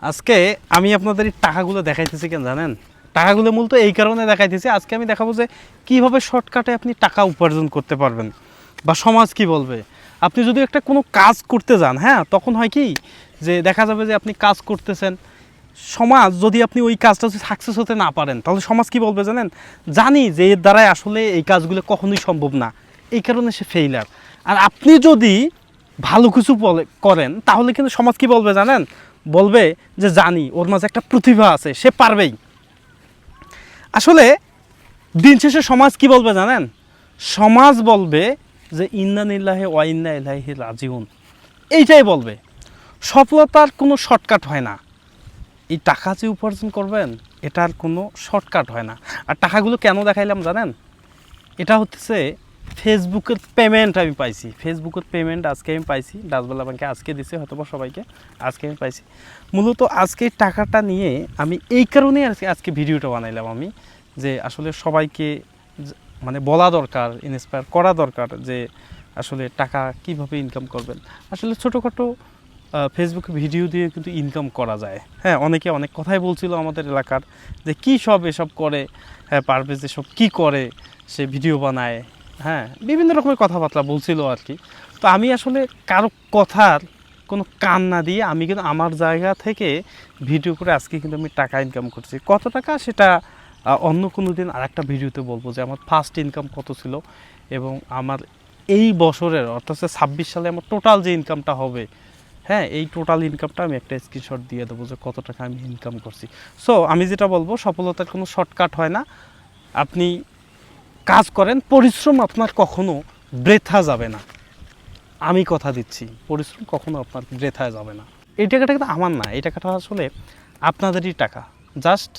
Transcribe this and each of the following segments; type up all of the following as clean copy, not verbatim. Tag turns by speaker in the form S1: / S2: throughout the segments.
S1: আজকে আমি আপনাদের এই টাকাগুলো দেখাইতেছি কেন জানেন? টাকাগুলো মূলত এই কারণে দেখাইতেছি, আজকে আমি দেখাবো যে কীভাবে শর্টকাটে আপনি টাকা উপার্জন করতে পারবেন বা সমাজ কি বলবে। আপনি যদি একটা কোনো কাজ করতে যান, হ্যাঁ, তখন হয় কি যে দেখা যাবে যে আপনি কাজ করতেছেন, সমাজ যদি আপনি ওই কাজটা যদি সাকসেস হতে না পারেন তাহলে সমাজ কি বলবে জানেন? জানি যে এর দ্বারাই আসলে এই কাজগুলো কখনোই সম্ভব না, এই কারণে সে ফেইলার। আর আপনি যদি ভালো কিছু করেন তাহলে কিন্তু সমাজ কি বলবে জানেন? বলবে যে জানি ওর মাঝে একটা প্রতিভা আছে, সে পারবেই। আসলে দিন শেষে সমাজ কি বলবে জানেন? সমাজ বলবে যে ইন্না নিল্লাহি ওয়া ইন্না ইলাইহি রাজিউন, এইটাই বলবে। সফলতার কোনো শর্টকাট হয় না। এই টাকা যে উপার্জন করবেন এটার কোনো শর্টকাট হয় না। আর টাকাগুলো কেন দেখাইলাম জানেন? এটা হচ্ছে ফেসবুকের পেমেন্ট আমি পাইছি। ফেসবুকের পেমেন্ট আজকে আমি পাইছি, ডাচবাংলা ব্যাংকে আজকে দিছে, হয়তো বা সবাইকে আজকে আমি পাইছি। মূলত আজকে টাকাটা নিয়ে আমি এই কারণেই আজকে ভিডিওটা বানাইলাম আমি, যে আসলে সবাইকে মানে বলা দরকার, ইন্সপায়ার করা দরকার যে আসলে টাকা কিভাবে ইনকাম করবেন। আসলে ছোটোখাটো ফেসবুকে ভিডিও দিয়ে কিন্তু ইনকাম করা যায়। হ্যাঁ, অনেকে অনেক কথাই বলছিল আমাদের এলাকার যে কী সব এসব করে, হ্যাঁ পারভেজ এসব কী করে, সে ভিডিও বানায়, হ্যাঁ বিভিন্ন রকমের কথাবার্তা বলছিল আর কি। তো আমি আসলে কারো কথার কোনো কান না দিয়ে আমি কিন্তু আমার জায়গা থেকে ভিডিও করে আজকে কিন্তু আমি টাকা ইনকাম করছি। কত টাকা সেটা অন্য কোনো দিন আর একটা ভিডিওতে বলবো যে আমার ফার্স্ট ইনকাম কত ছিল এবং আমার এই বছরের অর্থাৎ 26 সালে আমার টোটাল যে ইনকামটা হবে, হ্যাঁ এই টোটাল ইনকামটা আমি একটা স্ক্রিনশট দিয়ে দেবো যে কত টাকা আমি ইনকাম করছি। সো আমি যেটা বলবো, সফলতার কোনো শর্টকাট হয় না। আপনি কাজ করেন, পরিশ্রম আপনার কখনো বৃথা যাবে না। আমি কথা দিচ্ছি, পরিশ্রম কখনো আপনার বৃথা যাবে না। এই টাকাটা কিন্তু আমার না, এই টাকাটা আসলে আপনাদেরই টাকা। জাস্ট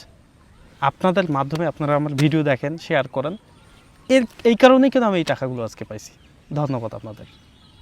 S1: আপনাদের মাধ্যমে আপনারা আমার ভিডিও দেখেন, শেয়ার করেন, এই কারণেই কিন্তু আমি এই টাকাগুলো আজকে পাইছি। ধন্যবাদ আপনাদের।